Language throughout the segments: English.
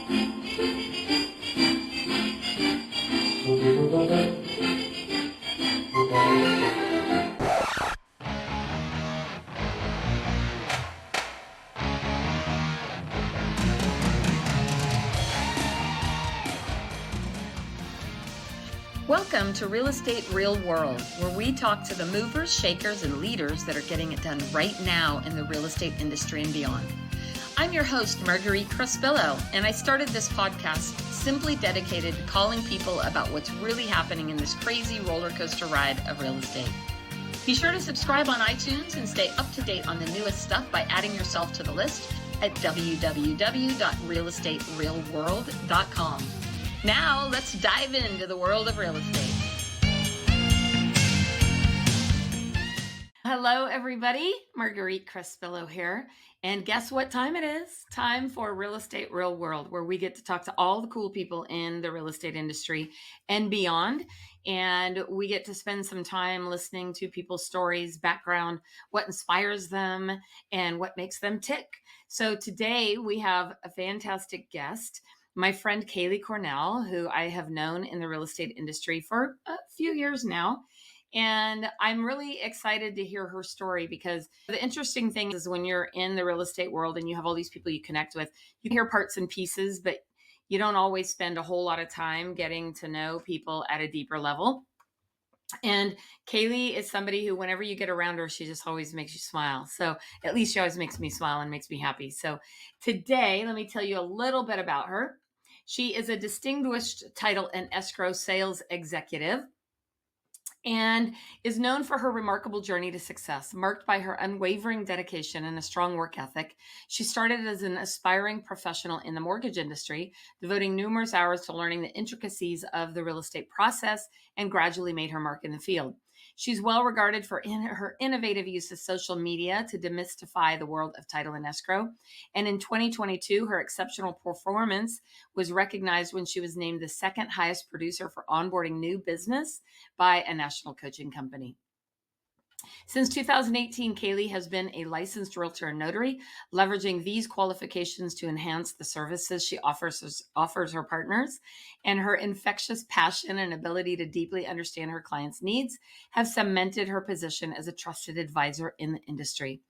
Welcome to Real Estate Real World, where we talk to the movers, shakers, and leaders that are getting it done right now in the real estate industry and beyond. I'm your host, Marguerite Crespillo, and I started this podcast simply dedicated to calling people about what's really happening in this crazy roller coaster ride of real estate. Be sure to subscribe on iTunes and stay up to date on the newest stuff by adding yourself to the list at www.realestaterealworld.com. Now, let's dive into the world of real estate. Hello, everybody. Marguerite Crespillo here. And guess what time it is? Time for Real Estate Real World, where we get to talk to all the cool people in the real estate industry and beyond. And we get to spend some time listening to people's stories, background, what inspires them, and what makes them tick. So today we have a fantastic guest. My friend Kaelee Cornell, who I have known in the real estate industry for a few years now. And I'm really excited to hear her story because the interesting thing is when you're in the real estate world and you have all these people you connect with, you hear parts and pieces, but you don't always spend a whole lot of time getting to know people at a deeper level. And Kaylee is somebody who, whenever you get around her, she just always makes you smile. So at least she always makes me smile and makes me happy. So today, let me tell you a little bit about her. She is a distinguished title and escrow sales executive and is known for her remarkable journey to success, marked by her unwavering dedication and a strong work ethic. She started as an aspiring professional in the mortgage industry, devoting numerous hours to learning the intricacies of the real estate process and gradually made her mark in the field. She's well regarded for her innovative use of social media to demystify the world of title and escrow. And in 2022, her exceptional performance was recognized when she was named the second highest producer for onboarding new business by a national coaching company. Since 2018, Kaylee has been a licensed realtor and notary, leveraging these qualifications to enhance the services she offers her partners. And her infectious passion and ability to deeply understand her clients' needs have cemented her position as a trusted advisor in the industry.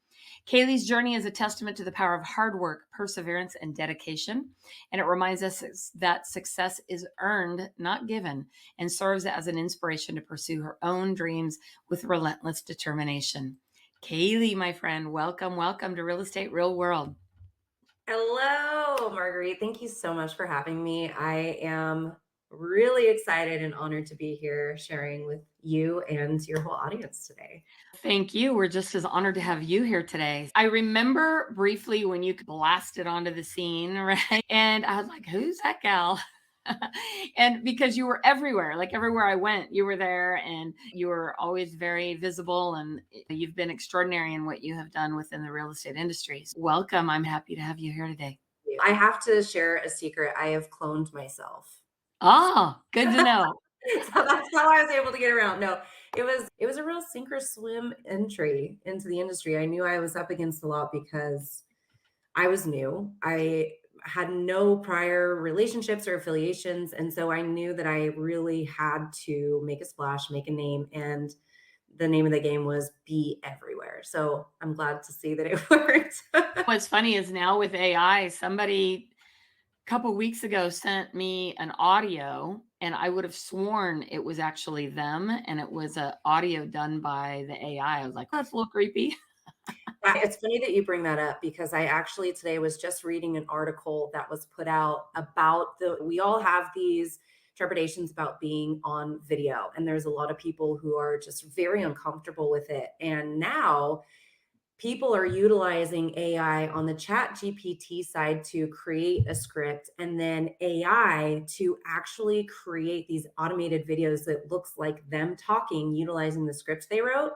Kaylee's journey is a testament to the power of hard work, perseverance, and dedication. And it reminds us that success is earned, not given, and serves as an inspiration to pursue her own dreams with relentless determination. Kaylee, my friend, welcome to Real Estate Real World. Hello, Marguerite. Thank you so much for having me. I am really excited and honored to be here sharing with you and your whole audience today. Thank you. We're just as honored to have you here today. I remember briefly when you blasted onto the scene, right? And I was like, who's that gal? And because you were everywhere, like everywhere I went, you were there and you were always very visible and you've been extraordinary in what you have done within the real estate industry. So welcome. I'm happy to have you here today. I have to share a secret. I have cloned myself. Oh, good to know. So that's how I was able to get around. No, it was a real sink or swim entry into the industry. I knew I was up against a lot because I was new. I had no prior relationships or affiliations. And so I knew that I really had to make a splash, make a name. And the name of the game was be everywhere. So I'm glad to see that it worked. What's funny is now with AI, somebody a couple of weeks ago sent me an audio and I would have sworn it was actually them. And it was an audio done by the AI. I was like, oh, that's a little creepy. It's funny that you bring that up because I actually today was just reading an article that was put out about we all have these trepidations about being on video. And there's a lot of people who are just very uncomfortable with it. And now people are utilizing AI on the chat GPT side to create a script and then AI to actually create these automated videos that looks like them talking, utilizing the scripts they wrote.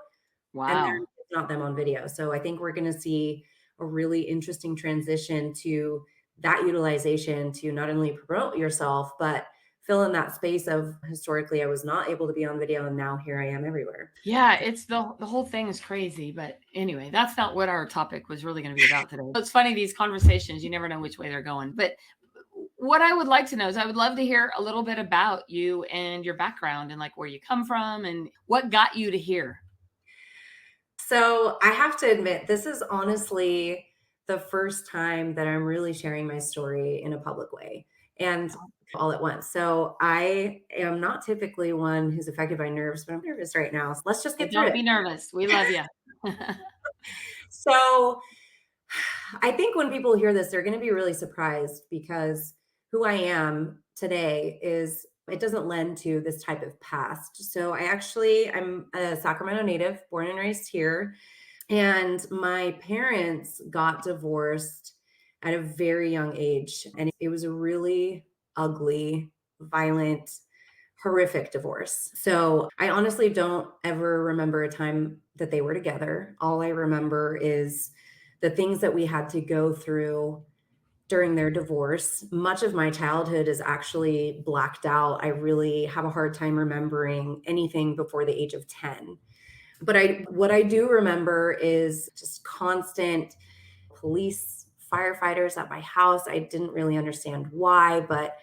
Wow. And it's not them on video. So I think we're going to see a really interesting transition to that utilization to not only promote yourself, but fill in that space of historically I was not able to be on video and now here I am everywhere. Yeah, it's the whole thing is crazy. But anyway, that's not what our topic was really going to be about today. It's funny, these conversations, you never know which way they're going. But what I would like to know is I would love to hear a little bit about you and your background and like where you come from and what got you to here. So I have to admit, this is honestly the first time that I'm really sharing my story in a public way and all at once. So I am not typically one who's affected by nerves, but I'm nervous right now. So let's just Well, get through don't it. be nervous. We love you. So I think when people hear this, they're going to be really surprised because who I am today is it doesn't lend to this type of past. So I'm a Sacramento native, born and raised here. And my parents got divorced at a very young age. And it was a really ugly, violent, horrific divorce. So I honestly don't ever remember a time that they were together. All I remember is the things that we had to go through during their divorce. Much of my childhood is actually blacked out. I really have a hard time remembering anything before the age of 10. But I what I do remember is just constant police firefighters at my house. I didn't really understand why, but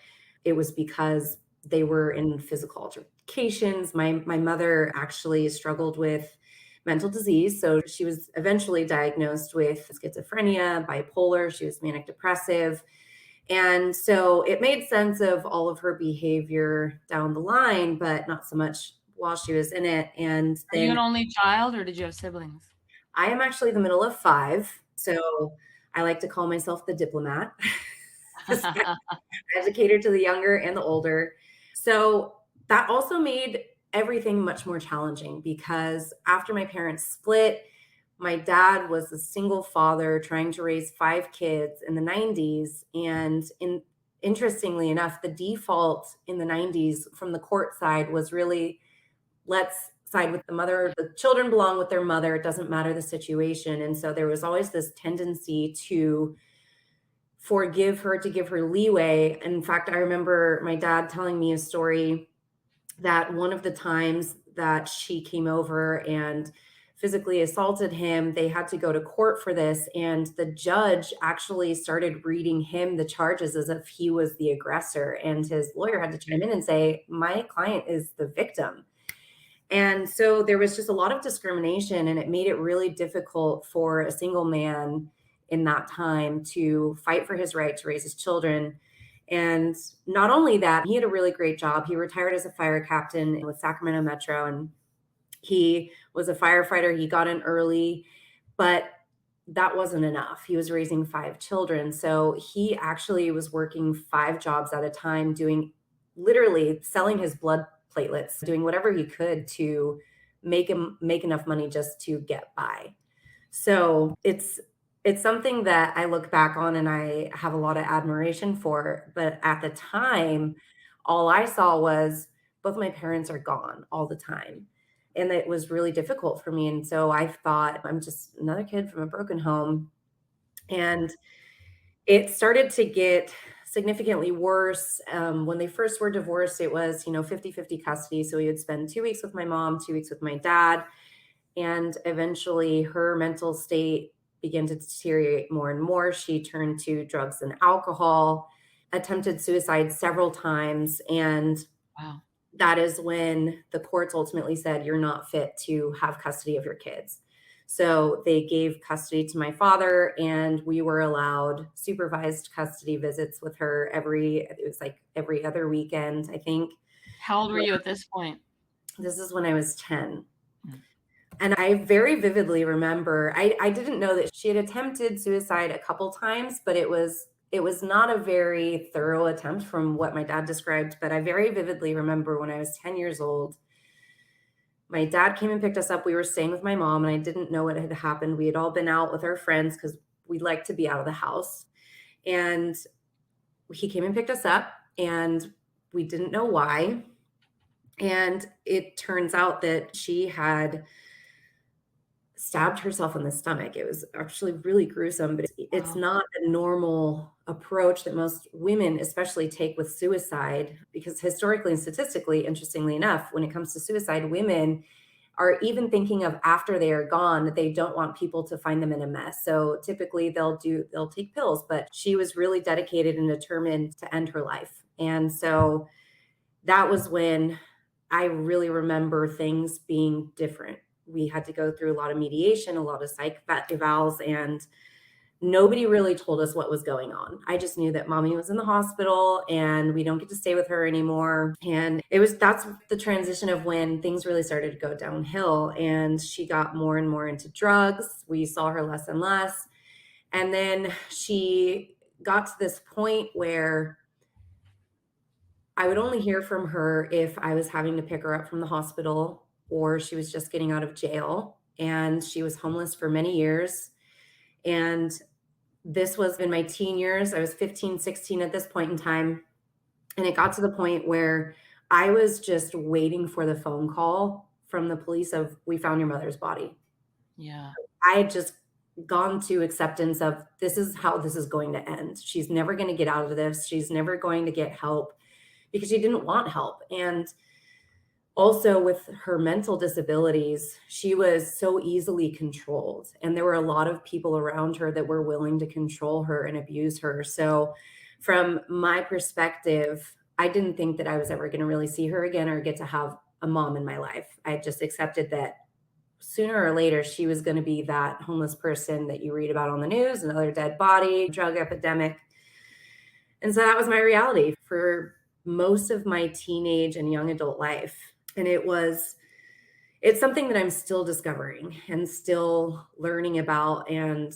it was because they were in physical altercations. My mother actually struggled with mental disease, so she was eventually diagnosed with schizophrenia, bipolar, she was manic depressive. And so it made sense of all of her behavior down the line, but not so much while she was in it. And Are you then an only child or did you have siblings? I am actually the middle of 5, so I like to call myself the diplomat 'cause I had to cater to the younger and the older. So that also made everything much more challenging because after my parents split, my dad was a single father trying to raise 5 kids in the 90s, and interestingly enough, the default in the 90s from the court side was really let's side with the mother. The children belong with their mother. It doesn't matter the situation. And so there was always this tendency to forgive her, to give her leeway. In fact, I remember my dad telling me a story that one of the times that she came over and physically assaulted him, they had to go to court for this. And the judge actually started reading him the charges as if he was the aggressor. And his lawyer had to chime in and say, my client is the victim. And so there was just a lot of discrimination, and it made it really difficult for a single man in that time to fight for his right to raise his children. And not only that, he had a really great job. He retired as a fire captain with Sacramento Metro, and he was a firefighter. He got in early, but that wasn't enough. He was raising 5 children. So he actually was working 5 jobs at a time, doing literally selling his blood platelets, doing whatever he could to make enough money just to get by. So it's something that I look back on and I have a lot of admiration for. But at the time, all I saw was both my parents are gone all the time. And it was really difficult for me. And so I thought, I'm just another kid from a broken home. And it started to get significantly worse. When they first were divorced, it was, 50-50 custody. So we would spend 2 weeks with my mom, 2 weeks with my dad. And eventually her mental state began to deteriorate more and more. She turned to drugs and alcohol, attempted suicide several times. And Wow. that is when the courts ultimately said, you're not fit to have custody of your kids. So they gave custody to my father, and we were allowed supervised custody visits with her it was like every other weekend, I think. How old were you at this point? This is when I was 10. Mm. And I very vividly remember, I didn't know that she had attempted suicide a couple times, but it was not a very thorough attempt from what my dad described. But I very vividly remember when I was 10 years old, my dad came and picked us up. We were staying with my mom, and I didn't know what had happened. We had all been out with our friends because we like to be out of the house. And he came and picked us up, and we didn't know why. And it turns out that she had stabbed herself in the stomach. It was actually really gruesome, but it's Wow. not a normal approach that most women especially take with suicide, because historically and statistically, interestingly enough, when it comes to suicide, women are even thinking of after they are gone, they don't want people to find them in a mess. So typically they'll take pills, but she was really dedicated and determined to end her life. And so that was when I really remember things being different. We had to go through a lot of mediation, a lot of psych evals, and nobody really told us what was going on. I just knew that mommy was in the hospital and we don't get to stay with her anymore. And that's the transition of when things really started to go downhill and she got more and more into drugs. We saw her less and less. And then she got to this point where I would only hear from her if I was having to pick her up from the hospital or she was just getting out of jail. And she was homeless for many years. And this was in my teen years. I was 15, 16 at this point in time. And it got to the point where I was just waiting for the phone call from the police of, we found your mother's body. Yeah. I had just gone to acceptance of this is how this is going to end. She's never going to get out of this. She's never going to get help because she didn't want help. And also with her mental disabilities, she was so easily controlled. And there were a lot of people around her that were willing to control her and abuse her. So, from my perspective, I didn't think that I was ever going to really see her again or get to have a mom in my life. I just accepted that sooner or later she was going to be that homeless person that you read about on the news, another dead body, drug epidemic. And so that was my reality for most of my teenage and young adult life. And it's something that I'm still discovering and still learning about. And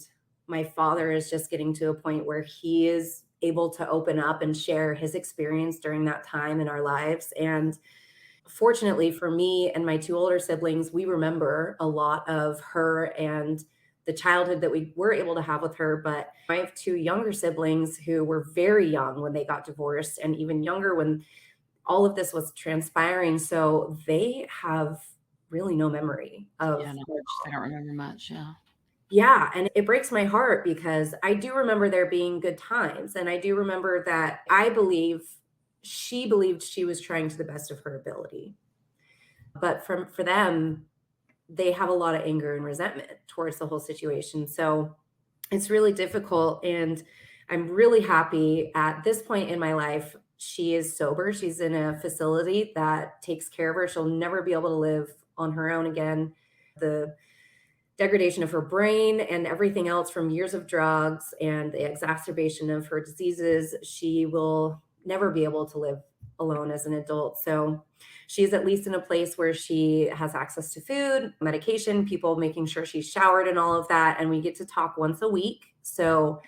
my father is just getting to a point where he is able to open up and share his experience during that time in our lives. And fortunately for me and my two older siblings, we remember a lot of her and the childhood that we were able to have with her. But I have two younger siblings who were very young when they got divorced and even younger when all of this was transpiring. So they have really no memory Yeah, of not much. I don't remember much. Yeah. yeah, and it breaks my heart because I do remember there being good times, and I do remember that I believe she believed she was trying to the best of her ability. But for them, they have a lot of anger and resentment towards the whole situation. So it's really difficult. And I'm really happy at this point in my life. She is sober. She's in a facility that takes care of her. She'll never be able to live on her own again. The degradation of her brain and everything else from years of drugs and the exacerbation of her diseases, she will never be able to live alone as an adult. So she's at least in a place where she has access to food, medication, people making sure she's showered and all of that. And we get to talk once a week. So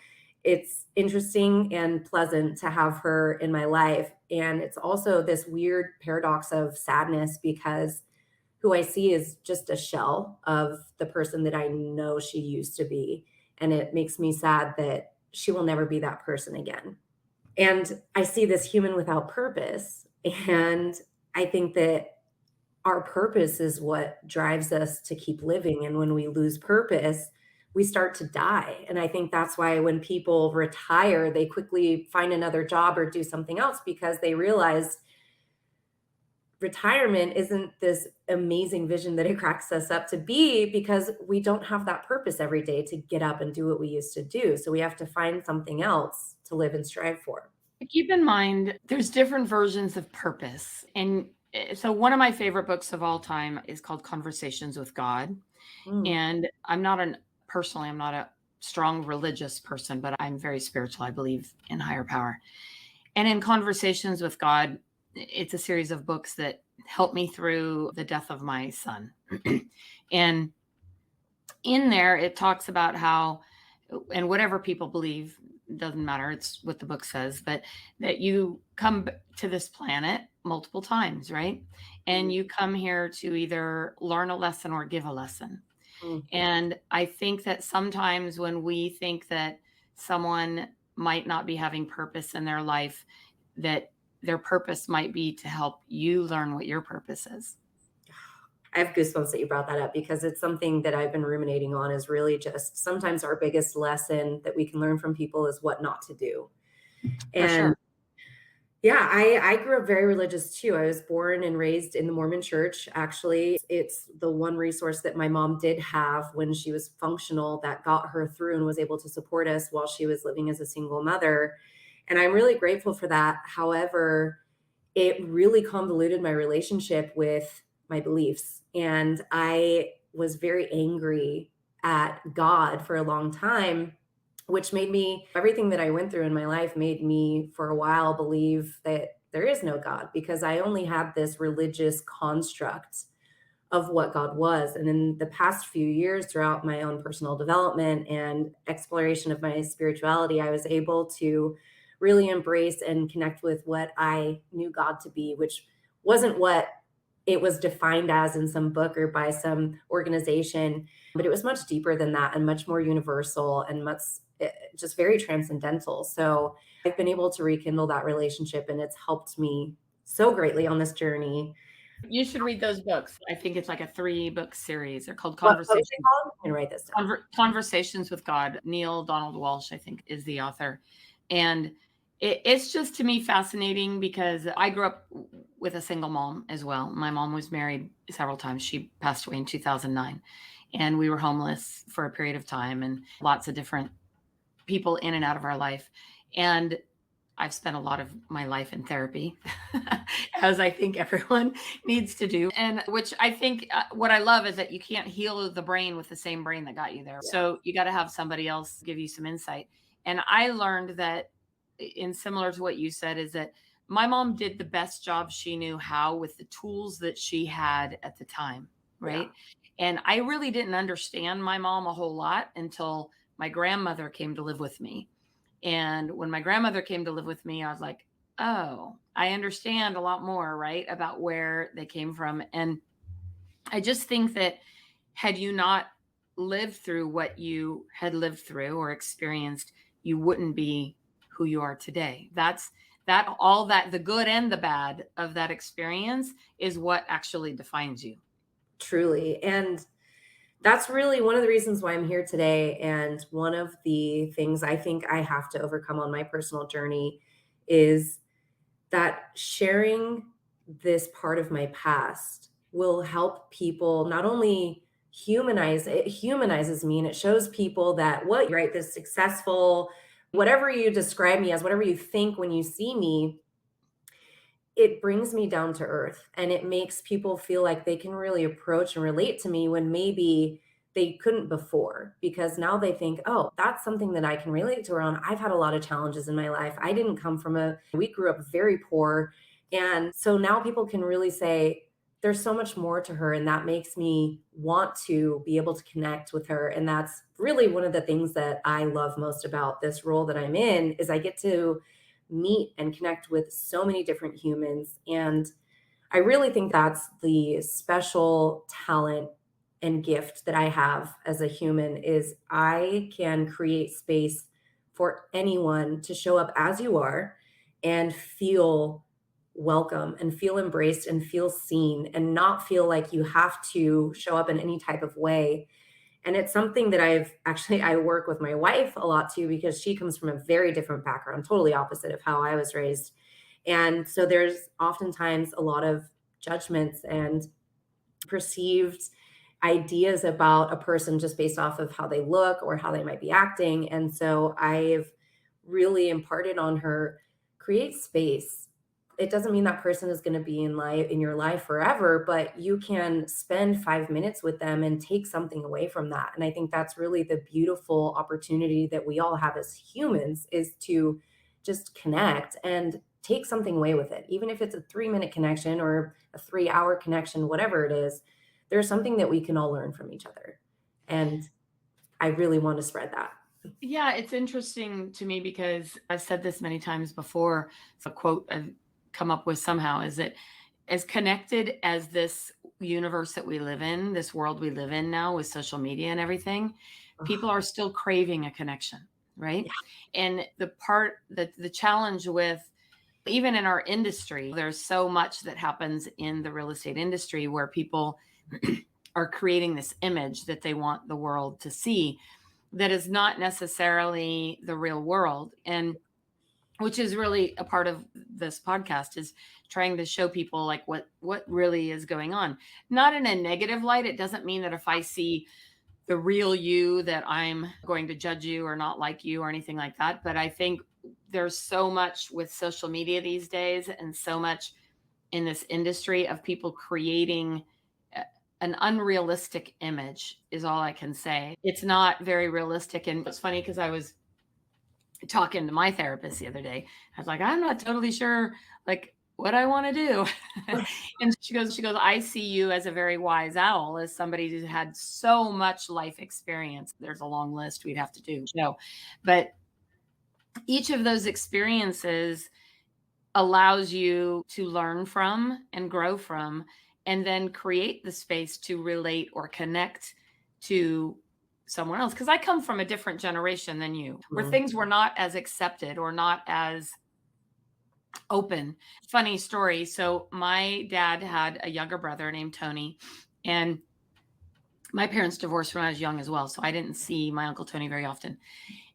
it's interesting and pleasant to have her in my life. And it's also this weird paradox of sadness because who I see is just a shell of the person that I know she used to be. And it makes me sad that she will never be that person again. And I see this human without purpose. And I think that our purpose is what drives us to keep living. And when we lose purpose, we start to die. And I think that's why when people retire, they quickly find another job or do something else because they realize retirement isn't this amazing vision that it cracks us up to be because we don't have that purpose every day to get up and do what we used to do. So we have to find something else to live and strive for. Keep in mind, there's different versions of purpose. And so, one of my favorite books of all time is called Conversations with God. Mm, And personally, I'm not a strong religious person, but I'm very spiritual. I believe in higher power. And in Conversations with God, it's a series of books that helped me through the death of my son. And in there, it talks about how, and whatever people believe, doesn't matter, it's what the book says, but that you come to this planet multiple times, right? And mm, you come here to either learn a lesson or give a lesson. mm. And I think that sometimes when we think that someone might not be having purpose in their life, that their purpose might be to help you learn what your purpose is. I have goosebumps that you brought that up because it's something that I've been ruminating on is really just sometimes our biggest lesson that we can learn from people is what not to do. For And sure. Yeah, I grew up very religious too. I was born and raised in the Mormon church. Actually, it's the one resource that my mom did have when she was functional that got her through and was able to support us while she was living as a single mother. And I'm really grateful for that. However, it really convoluted my relationship with my beliefs. And I was very angry at God for a long time, which made me, everything that I went through in my life made me for a while believe that there is no God because I only had this religious construct of what God was. And in the past few years, throughout my own personal development and exploration of my spirituality, I was able to really embrace and connect with what I knew God to be, which wasn't what it was defined as in some book or by some organization, but it was much deeper than that and much more universal and much just very transcendental. So I've been able to rekindle that relationship and it's helped me so greatly on this journey. You should read those books. I think it's like a 3-book series. They're called What was it Conversations called? I'm gonna write this down. Conversations with God. Neil Donald Walsh, I think, is the author. And it's just to me fascinating because I grew up with a single mom as well. My mom was married several times. She passed away in 2009. And we were homeless for a period of time and lots of different people in and out of our life. And I've spent a lot of my life in therapy, as I think everyone needs to do. And which I think what I love is that you can't heal the brain with the same brain that got you there. Yeah, So you got to have somebody else give you some insight. And I learned that, in similar to what you said, is that my mom did the best job she knew how with the tools that she had at the time. yeah. Right. And I really didn't understand my mom a whole lot until my grandmother came to live with me. And when my grandmother came to live with me, I was like, oh, I understand a lot more, right, about where they came from. And I just think that had you not lived through what you had lived through or experienced, you wouldn't be who you are today. That all that the good and the bad of that experience is what actually defines you. Truly, and that's really one of the reasons why I'm here today, and one of the things I think I have to overcome on my personal journey is that sharing this part of my past will help people not only humanize it humanizes me and it shows people that what right this successful whatever you describe me as whatever you think when you see me it brings me down to earth and it makes people feel like they can really approach and relate to me when maybe they couldn't before because now they think, oh, that's something that I can relate to her on. I've had a lot of challenges in my life. I didn't come from we grew up very poor. And so now people can really say, there's so much more to her. And that makes me want to be able to connect with her. And that's really one of the things that I love most about this role that I'm in is I get to meet and connect with so many different humans. And I really think that's the special talent and gift that I have as a human is I can create space for anyone to show up as you are and feel welcome and feel embraced and feel seen and not feel like you have to show up in any type of way and it's something that I work with my wife a lot too, because she comes from a very different background, totally opposite of how I was raised. And so there's oftentimes a lot of judgments and perceived ideas about a person just based off of how they look or how they might be acting. And so I've really imparted on her create space. It doesn't mean that person is going to be in your life forever, but you can spend 5 minutes with them and take something away from that. And I think that's really the beautiful opportunity that we all have as humans is to just connect and take something away with it. Even if it's a 3-minute connection or a 3-hour connection, whatever it is, there's something that we can all learn from each other. And I really want to spread that. Yeah, it's interesting to me because I've said this many times before. It's a quote I've come up with somehow is that as connected as this universe that we live in, this world we live in now with social media and everything, people Ugh, are still craving a connection, right? yeah, And the part that the challenge with even in our industry, there's so much that happens in the real estate industry where people are creating this image that they want the world to see that is not necessarily the real world. And which is really a part of this podcast is trying to show people like what really is going on. Not in a negative light. It doesn't mean that if I see the real you that I'm going to judge you or not like you or anything like that. But I think there's so much with social media these days and so much in this industry of people creating an unrealistic image is all I can say. It's not very realistic. And it's funny because I was talking to my therapist the other day. I was like, I'm not totally sure like what I want to do. And she goes, I see you as a very wise owl, as somebody who had so much life experience. There's a long list we'd have to do. No, but each of those experiences allows you to learn from and grow from, and then create the space to relate or connect to someone else. Because I come from a different generation than you, where Mhm. things were not as accepted or not as open. Funny story. So, my dad had a younger brother named Tony, and my parents divorced when I was young as well. So, I didn't see my Uncle Tony very often.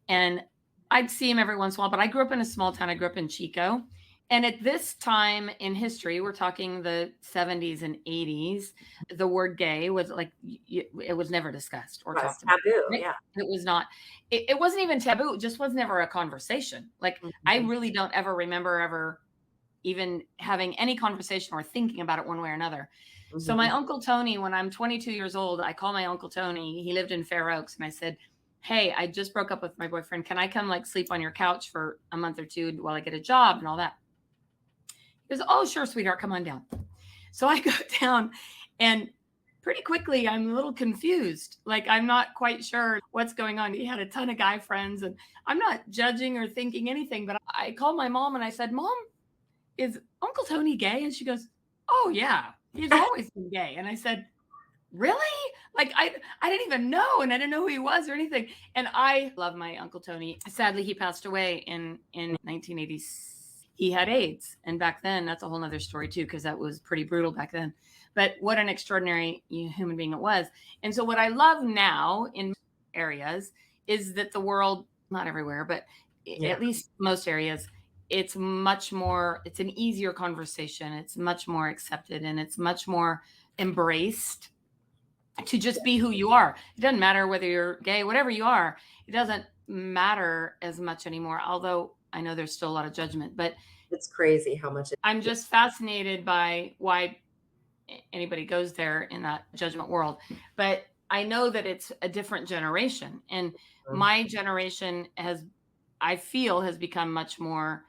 And I'd see him every once in a while, but I grew up in a small town. I grew up in Chico. And at this time in history, we're talking the 70s and 80s, the word gay was like, it was never discussed or Yes, talked about. taboo, Right? yeah. It was not, it wasn't even taboo. It just was never a conversation. Like, I Mhm, really don't ever remember ever even having any conversation or thinking about it one way or another. So, my mhm. Uncle Tony, when I'm 22 years old, I call my Uncle Tony. He lived in Fair Oaks, and I said, hey, I just broke up with my boyfriend. Can I come like sleep on your couch for a month or two while I get a job and all that? He goes, oh, sure, sweetheart, come on down. So I go down, and pretty quickly I'm a little confused. Like, I'm not quite sure what's going on. He had a ton of guy friends, and I'm not judging or thinking anything, but I called my mom and I said, Mom, is Uncle Tony gay? And she goes, oh, yeah, he's always been gay. And I said, really? Like, I didn't even know, and I didn't know who he was or anything. And I love my Uncle Tony. Sadly, he passed away in 1980. He had AIDS, and back then, that's a whole nother story too, because that was pretty brutal back then. But what an extraordinary human being it was. And so, what I love now in areas is that the world, not everywhere, but Yeah. at least most areas, it's much more. It's an easier conversation. It's much more accepted, and it's much more embraced to just be who you are. It doesn't matter whether you're gay, whatever you are, it doesn't matter as much anymore. Although I know there's still a lot of judgment, but It's crazy how much it I'm just fascinated by why anybody goes there in that judgment world. But I know that it's a different generation. And Mhm. my generation has, I feel, has become much more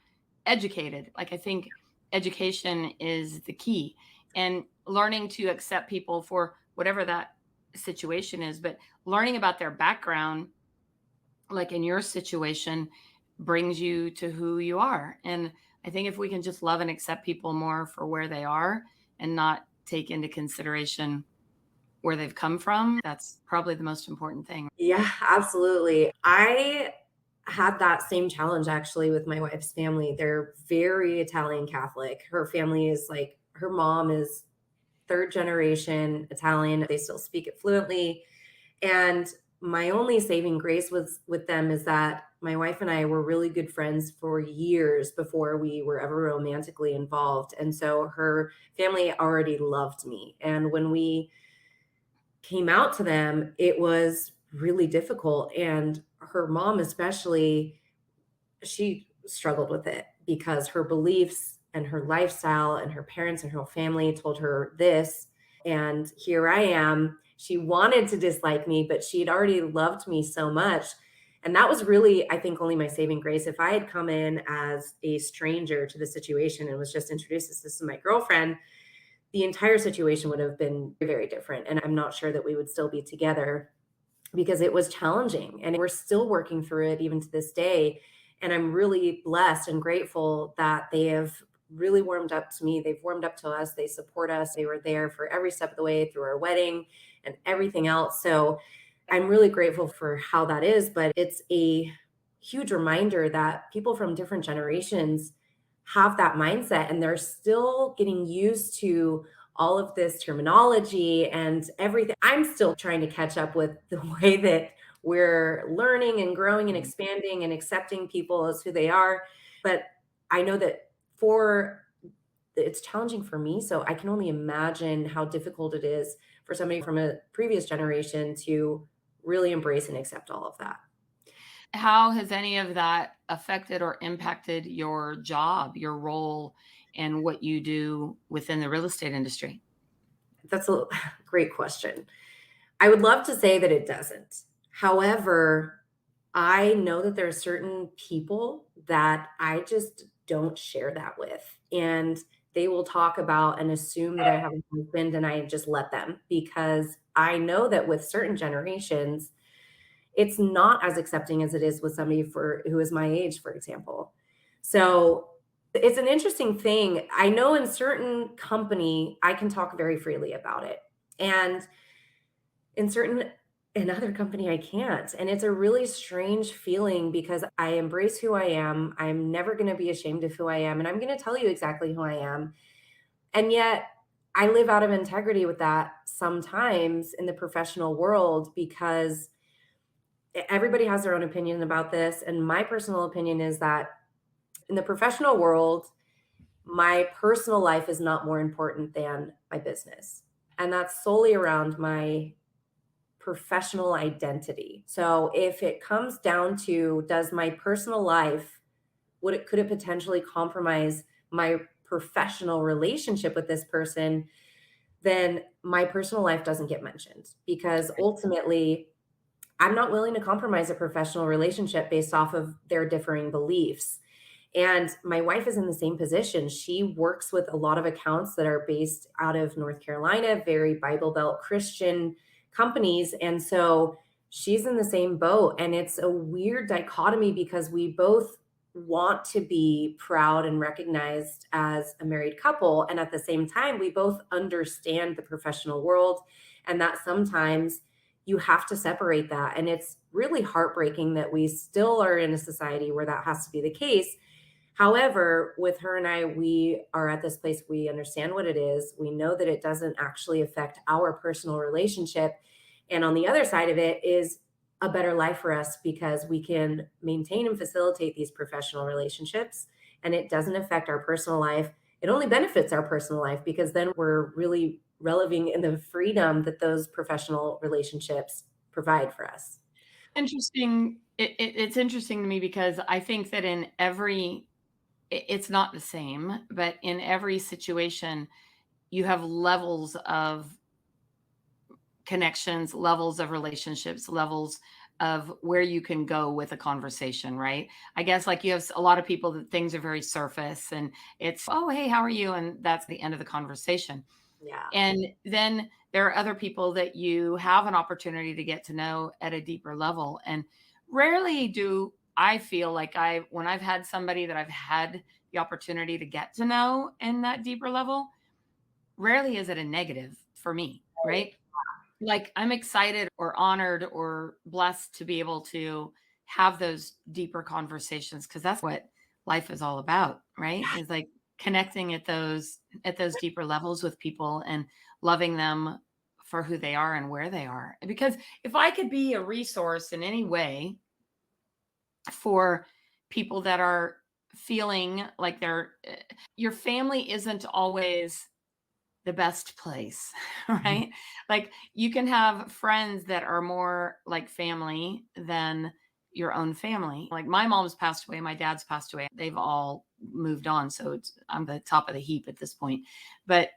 educated. Like, I think education is the key, and learning to accept people for whatever that situation is, but learning about their background, like in your situation, brings you to who you are. And I think if we can just love and accept people more for where they are and not take into consideration where they've come from, that's probably the most important thing. Yeah, absolutely. I had that same challenge actually with my wife's family. They're very Italian Catholic. Her family is like her mom is third generation Italian. They still speak it fluently. And my only saving grace was with them is that my wife and I were really good friends for years before we were ever romantically involved. And so her family already loved me. And when we came out to them, it was really difficult. And her mom, especially, she struggled with it because her beliefs and her lifestyle and her parents and her family told her this. And here I am. She wanted to dislike me, but she'd already loved me so much. And that was really, I think, only my saving grace. If I had come in as a stranger to the situation and was just introduced as this is my girlfriend, the entire situation would have been very different. And I'm not sure that we would still be together because it was challenging and we're still working through it even to this day. And I'm really blessed and grateful that they have really warmed up to me. They've warmed up to us. They support us. They were there for every step of the way through our wedding and everything else. So I'm really grateful for how that is. But it's a huge reminder that people from different generations have that mindset and they're still getting used to all of this terminology and everything. I'm still trying to catch up with the way that we're learning and growing and expanding and accepting people as who they are. But I know that for it's challenging for me, so I can only imagine how difficult it is for somebody from a previous generation to really embrace and accept all of that. How has any of that affected or impacted your job, your role, and what you do within the real estate industry? That's a great question. I would love to say that it doesn't. However, I know that there are certain people that I just don't share that with. And they will talk about and assume that I have a husband and I just let them because I know that with certain generations, it's not as accepting as it is with somebody for who is my age, for example. So it's an interesting thing. I know in certain company, I can talk very freely about it. And in certain another company I can't, and it's a really strange feeling because I embrace who I am. I'm never gonna be ashamed of who I am, and I'm gonna tell you exactly who I am, and yet I live out of integrity with that sometimes in the professional world because everybody has their own opinion about this, and my personal opinion is that in the professional world, my personal life is not more important than my business, and that's solely around my professional identity. So if it comes down to does my personal life would it could it potentially compromise my professional relationship with this person, then my personal life doesn't get mentioned because ultimately I'm not willing to compromise a professional relationship based off of their differing beliefs. And my wife is in the same position. She works with a lot of accounts that are based out of North Carolina, very Bible Belt Christian companies. And so she's in the same boat. And it's a weird dichotomy because we both want to be proud and recognized as a married couple. And at the same time, we both understand the professional world and that sometimes you have to separate that. And it's really heartbreaking that we still are in a society where that has to be the case. However, with her and I, we are at this place, we understand what it is. We know that it doesn't actually affect our personal relationship. And on the other side of it is a better life for us because we can maintain and facilitate these professional relationships and it doesn't affect our personal life. It only benefits our personal life because then we're really releving in the freedom that those professional relationships provide for us. Interesting. It's interesting to me because I think that in every, it's not the same, but in every situation, you have levels of connections, levels of relationships, levels of where you can go with a conversation, right? I guess like you have a lot of people that things are very surface and it's, oh, hey, how are you? And that's the end of the conversation. Yeah. And then there are other people that you have an opportunity to get to know at a deeper level. And rarely do I feel like when I've had somebody that I've had the opportunity to get to know in that deeper level, rarely is it a negative for me, right? Like, I'm excited or honored or blessed to be able to have those deeper conversations because that's what life is all about, right? Is like connecting at those deeper levels with people and loving them for who they are and where they are. Because if I could be a resource in any way for people that are feeling like your family isn't always the best place, Mhm. right? Like you can have friends that are more like family than your own family. Like my mom's passed away, my dad's passed away. They've all moved on, so I'm the top of the heap at this point. But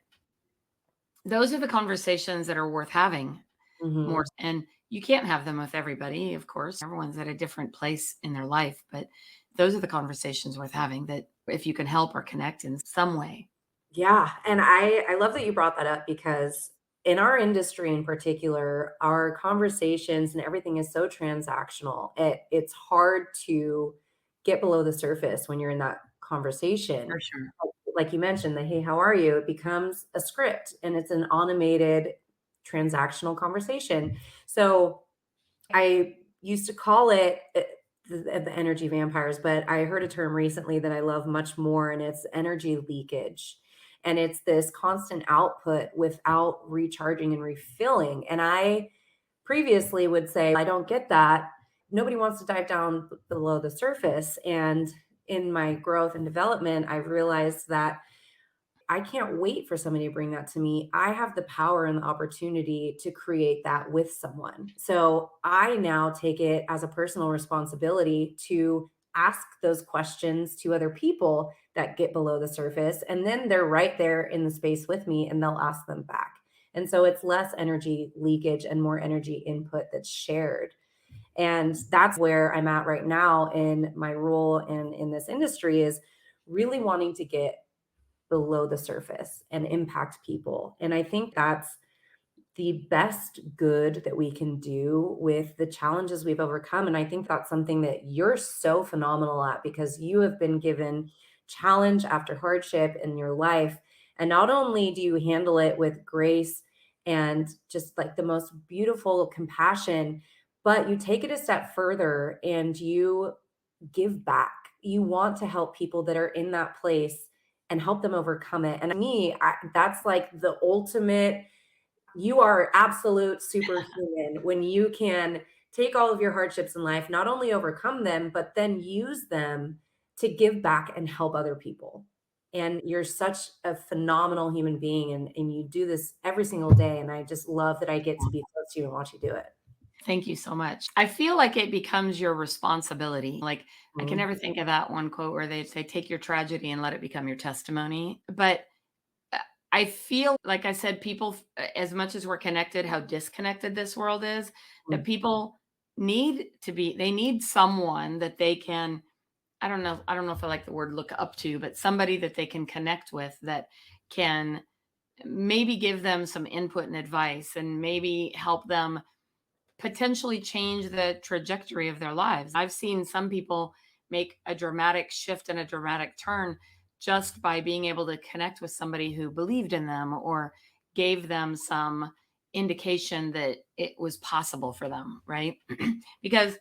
those are the conversations that are worth having more, Mhm. and you can't have them with everybody, of course. Everyone's at a different place in their life, but those are the conversations worth having that if you can help or connect in some way. Yeah, and I love that you brought that up because in our industry in particular, our conversations and everything is so transactional. It's hard to get below the surface when you're in that For conversation. sure. Like you mentioned, the "Hey, how are you?" It becomes a script and it's an automated transactional conversation. So I used to call it the energy vampires, but I heard a term recently that I love much more, and it's energy leakage. And it's this constant output without recharging and refilling. And I previously would say, I don't get that. Nobody wants to dive down below the surface. And in my growth and development, I've realized that I can't wait for somebody to bring that to me. I have the power and the opportunity to create that with someone. So I now take it as a personal responsibility to ask those questions to other people that get below the surface. And then they're right there in the space with me and they'll ask them back. And so it's less energy leakage and more energy input that's shared. And that's where I'm at right now in my role and in this industry is really wanting to get below the surface and impact people. And I think that's the best good that we can do with the challenges we've overcome. And I think that's something that you're so phenomenal at because you have been given challenge after hardship in your life. And not only do you handle it with grace and just like the most beautiful compassion, but you take it a step further and you give back. You want to help people that are in that place and help them overcome it. And me, that's like the ultimate. You are absolute superhuman when you can take all of your hardships in life, not only overcome them, but then use them to give back and help other people. And you're such a phenomenal human being, and you do this every single day. And I just love that I get to be close to you and watch you do it. Thank you so much. I feel like it becomes your responsibility. Like, I can Mhm. never think of that one quote where they say, take your tragedy and let it become your testimony. But uh, I feel like I said, people, as much as we're connected, how disconnected this world is, that people need to be, they need someone that they can, I don't know if I like the word look up to, but somebody that they can connect with that can maybe give them some input and advice and maybe help them potentially change the trajectory of their lives. I've seen some people make a dramatic shift and a dramatic turn just by being able to connect with somebody who believed in them or gave them some indication that it was possible for them, right? Because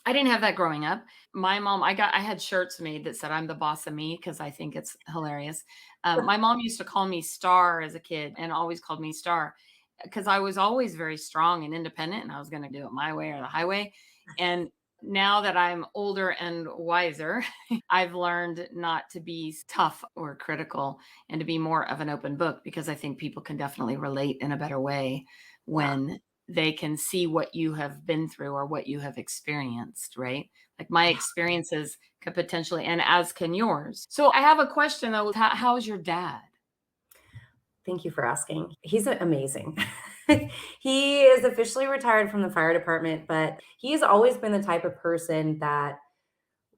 I didn't have that growing up. My mom, I had shirts made that said "I'm the boss of me" because I think it's hilarious. My mom used to call me Star as a kid, and always called me Star because I was always very strong and independent, and I was going to do it my way or the highway. And now that I'm older and wiser, I've learned not to be tough or critical and to be more of an open book because I think people can definitely relate in a better way Yeah. when they can see what you have been through or what you have experienced, right? Like my experiences could potentially, and as can yours. So I have a question though. How's your dad? Thank you for asking. He's amazing. He is officially retired from the fire department, but he's always been the type of person that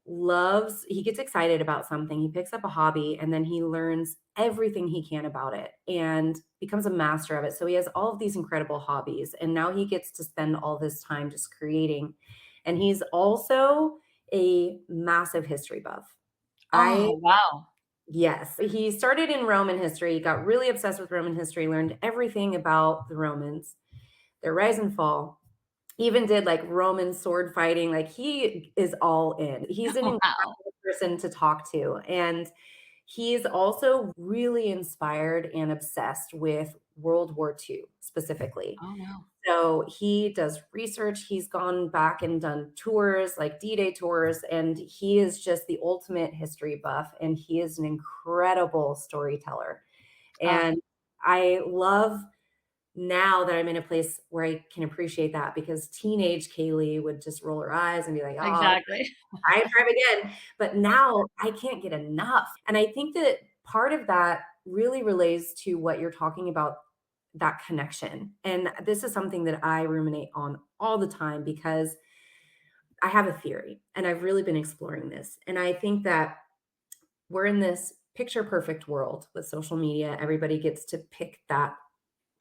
he gets excited about something. He picks up a hobby and then he learns everything he can about it and becomes a master of it. So he has all of these incredible hobbies and now he gets to spend all this time just creating. And he's also a massive history buff. I Oh, wow. Yes, he started in Roman history, got really obsessed with Roman history, learned everything about the Romans, their rise and fall, even did like Roman sword fighting. Like he is all in. He's an Wow. incredible person to talk to. And he's also really inspired and obsessed with World War II specifically. Oh, wow. So he does research. He's gone back and done tours, like D-Day tours, and he is just the ultimate history buff. And he is an incredible storyteller. Oh, And I love now that I'm in a place where I can appreciate that because teenage Kaylee would just roll her eyes and be like, oh, exactly. I drive again. But now I can't get enough. And I think that part of that really relates to what you're talking about, that connection. And this is something that I ruminate on all the time because I have a theory and I've really been exploring this. And I think that we're in this picture perfect world with social media. Everybody gets to pick that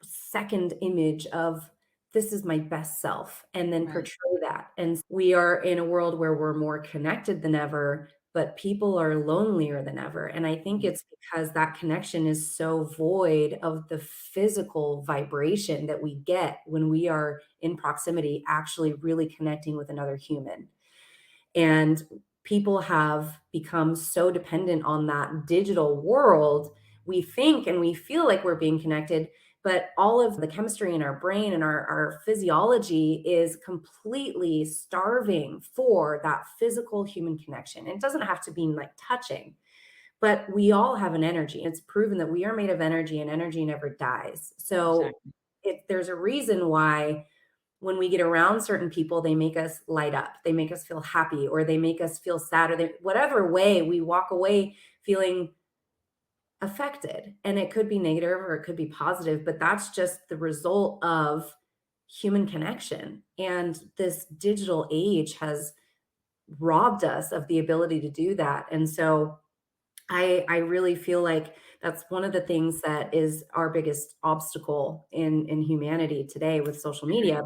second image of this is my best self and then Right. portray that. And we are in a world where we're more connected than ever, but people are lonelier than ever. And I think Mm. it's because that connection is so void of the physical vibration that we get when we are in proximity, actually really connecting with another human. And people have become so dependent on that digital world. We think and we feel like we're being connected, but all of the chemistry in our brain and our physiology is completely starving for that physical human connection. It doesn't have to be like touching, but we all have an energy. It's proven that we are made of energy and energy never dies. So Exactly. there's a reason why when we get around certain people, they make us light up, they make us feel happy, or they make us feel sad, or whatever way we walk away feeling affected. And it could be negative or it could be positive, but that's just the result of human connection. And this digital age has robbed us of the ability to do that. And so I really feel like that's one of the things that is our biggest obstacle in humanity today with social media.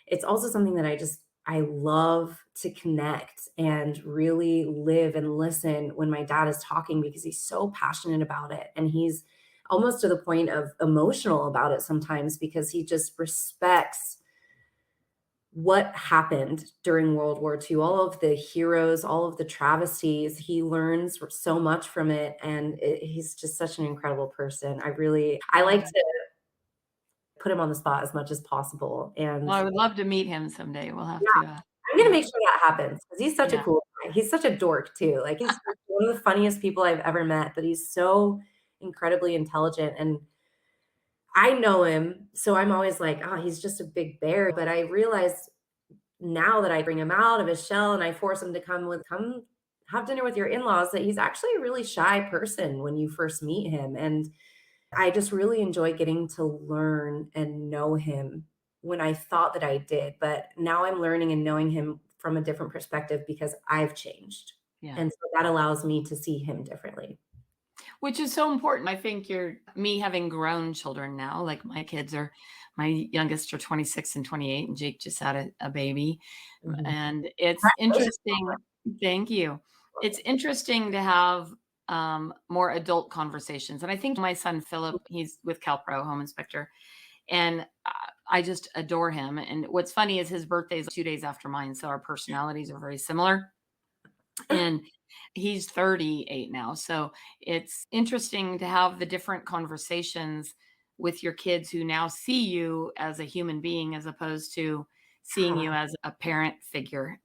It's also something that I love to connect and really live and listen when my dad is talking because he's so passionate about it, and he's almost to the point of emotional about it sometimes because he just respects what happened during World War II, all of the heroes, all of the travesties. He learns so much from it, and he's just such an incredible person. I like Yeah. to put him on the spot as much as possible, and Well, I would love to meet him someday. We'll have yeah, to, I'm gonna yeah, make sure that happens because he's such a yeah. cool guy. He's such a dork too. Like, he's one of the funniest people I've ever met, but he's so incredibly intelligent, and I know him, so I'm always like, "Oh, he's just a big bear," but I realize now that I bring him out of his shell and I force him to come have dinner with your in-laws, that he's actually a really shy person when you first meet him, and I just really enjoy getting to learn and know him when I thought that I did, but now I'm learning and knowing him from a different perspective because I've changed, Yeah. and so that allows me to see him differently. Which is so important. I think you're me having grown children now, like my youngest are 26 and 28, and Jake just had a baby. Mhm. And it's Congratulations. interesting. Thank you. It's interesting to have more adult conversations. And I think my son Philip, he's with CalPro, home inspector, and I just adore him. And what's funny is his birthday is 2 days after mine, so our personalities are very similar. And he's 38 now. So it's interesting to have the different conversations with your kids who now see you as a human being as opposed to seeing you Yeah, as a parent figure.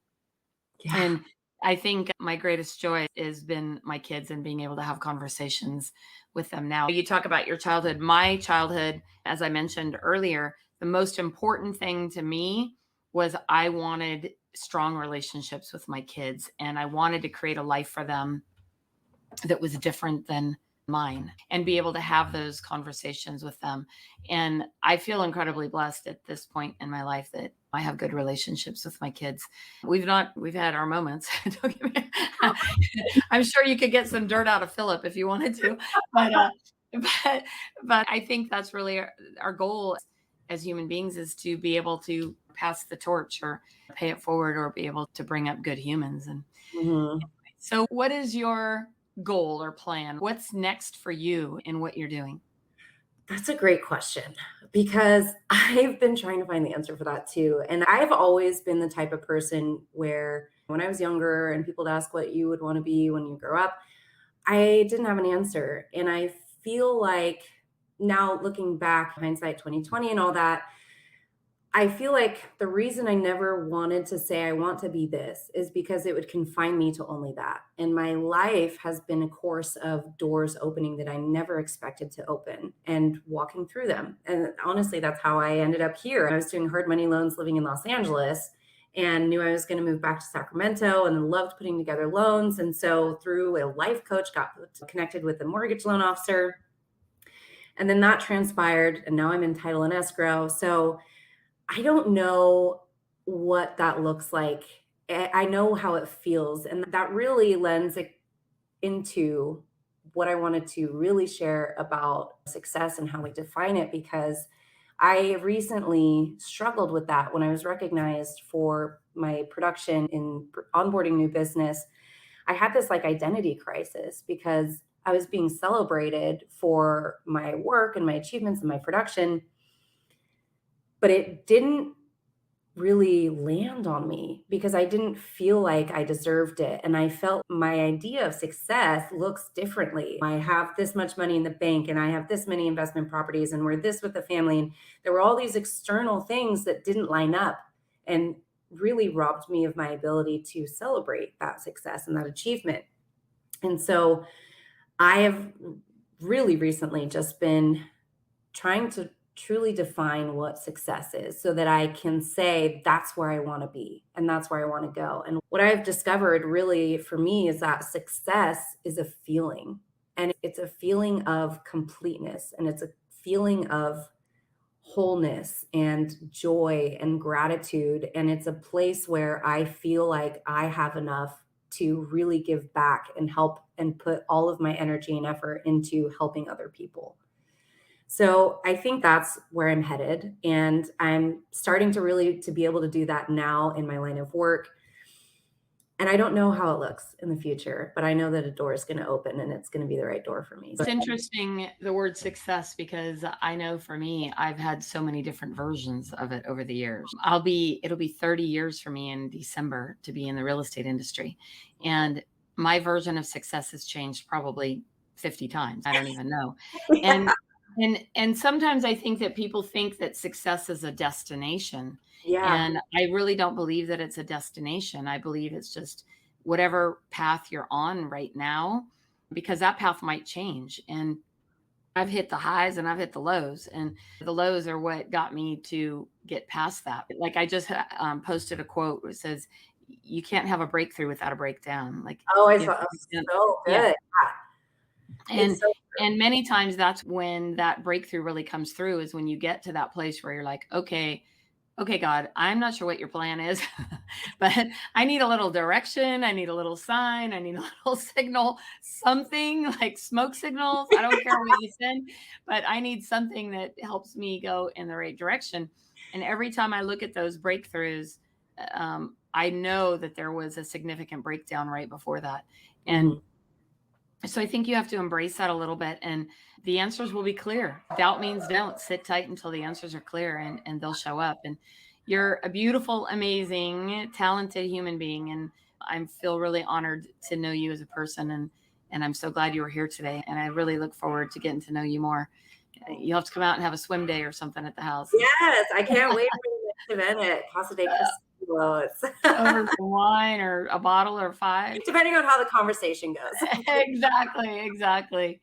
yeah. And I think my greatest joy has been my kids and being able to have conversations with them now. You talk about your childhood. My childhood, as I mentioned earlier, the most important thing to me was I wanted strong relationships with my kids and I wanted to create a life for them that was different than mine and be able to have those conversations with them. And I feel incredibly blessed at this point in my life that I have good relationships with my kids. We've had our moments. Don't get me- I'm sure you could get some dirt out of Philip if you wanted to, but but but I think that's really our goal as human beings is to be able to pass the torch or pay it forward or be able to bring up good humans. And Mhm. so, what is your goal or plan? What's next for you in what you're doing? That's a great question because I've been trying to find the answer for that too. And I've always been the type of person where when I was younger and people would ask what you would want to be when you grow up, I didn't have an answer. And I feel like now looking back, hindsight 2020 and all that, I feel like the reason I never wanted to say I want to be this is because it would confine me to only that. And my life has been a course of doors opening that I never expected to open and walking through them. And honestly, that's how I ended up here. I was doing hard money loans living in Los Angeles and knew I was going to move back to Sacramento and loved putting together loans. And so through a life coach, got connected with a mortgage loan officer. And then that transpired. And now I'm in title and escrow. So I don't know what that looks like. I know how it feels, and that really lends it into what I wanted to really share about success and how we define it because I recently struggled with that when I was recognized for my production in onboarding new business. I had this like identity crisis because I was being celebrated for my work and my achievements and my production, but it didn't really land on me because I didn't feel like I deserved it. And I felt my idea of success looks differently. I have this much money in the bank and I have this many investment properties and we're this with the family. And there were all these external things that didn't line up and really robbed me of my ability to celebrate that success and that achievement. And so I have really recently just been trying to truly define what success is so that I can say that's where I want to be and that's where I want to go. And what I've discovered really for me is that success is a feeling, and it's a feeling of completeness, and it's a feeling of wholeness and joy and gratitude. And it's a place where I feel like I have enough to really give back and help and put all of my energy and effort into helping other people. So I think that's where I'm headed, and I'm starting to really to be able to do that now in my line of work. And I don't know how it looks in the future, but I know that a door is going to open and it's going to be the right door for me. It's So interesting, the word success, because I know for me, I've had so many different versions of it over the years. It'll be 30 years for me in December to be in the real estate industry. And my version of success has changed probably 50 times. I don't even know. yeah, And and sometimes I think that people think that success is a destination. yeah, And I really don't believe that it's a destination. I believe it's just whatever path you're on right now, because that path might change. And I've hit the highs and I've hit the lows, and the lows are what got me to get past that. Like I just posted a quote where it says, "You can't have a breakthrough without a breakdown." Like oh, I you have saw to break down. so Yeah. good. And It's so and many times that's when that breakthrough really comes through, is when you get to that place where you're like, okay, God, I'm not sure what your plan is, but I need a little direction. I need a little sign. I need a little signal, something like smoke signals. I don't care what you send, but I need something that helps me go in the right direction. And every time I look at those breakthroughs, I know that there was a significant breakdown right before that. And mhm, so I think you have to embrace that a little bit, and the answers will be clear. Doubt means don't. Sit tight until the answers are clear, and they'll show up. And you're a beautiful, amazing, talented human being. And I feel really honored to know you as a person. And I'm so glad you were here today. And I really look forward to getting to know you more. You'll have to come out and have a swim day or something at the house. yes, I can't wait for the next event at Casa de Crespillo. Over some wine or a bottle or five. Depending on how the conversation goes. Exactly, exactly.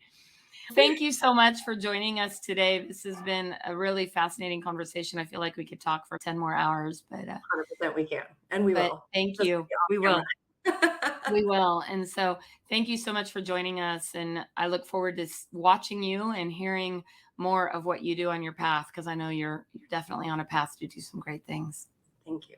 Thank you so much for joining us today. This has been a really fascinating conversation. I feel like we could talk for 10 more hours, 100% we can, and we but will. thank Just you. We off will. camera. We will. And so thank you so much for joining us. And I look forward to watching you and hearing more of what you do on your path, because I know you're definitely on a path to do some great things. Thank you.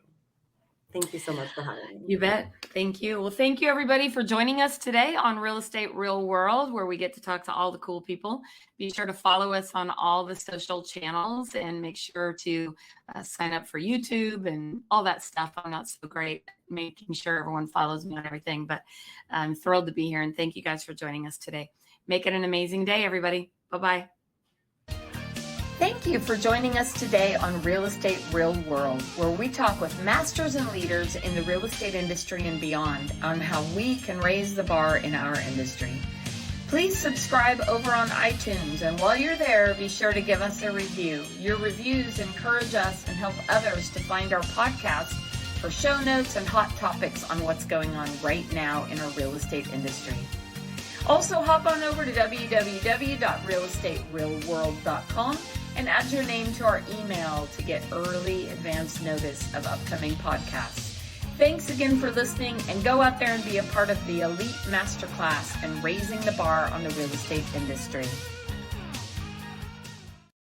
Thank you so much for having me. You bet. Thank you. Well, thank you everybody for joining us today on Real Estate Real World, where we get to talk to all the cool people. Be sure to follow us on all the social channels and make sure to sign up for YouTube and all that stuff. I'm not so great at making sure everyone follows me on everything, but I'm thrilled to be here. And thank you guys for joining us today. Make it an amazing day, everybody. Bye-bye. Thank you for joining us today on Real Estate Real World, where we talk with masters and leaders in the real estate industry and beyond on how we can raise the bar in our industry. Please subscribe over on iTunes, and while you're there, be sure to give us a review. Your reviews encourage us and help others to find our podcast for show notes and hot topics on what's going on right now in our real estate industry. Also, hop on over to www.realestaterealworld.com and add your name to our email to get early advance notice of upcoming podcasts. Thanks again for listening, and go out there and be a part of the elite masterclass and raising the bar on the real estate industry.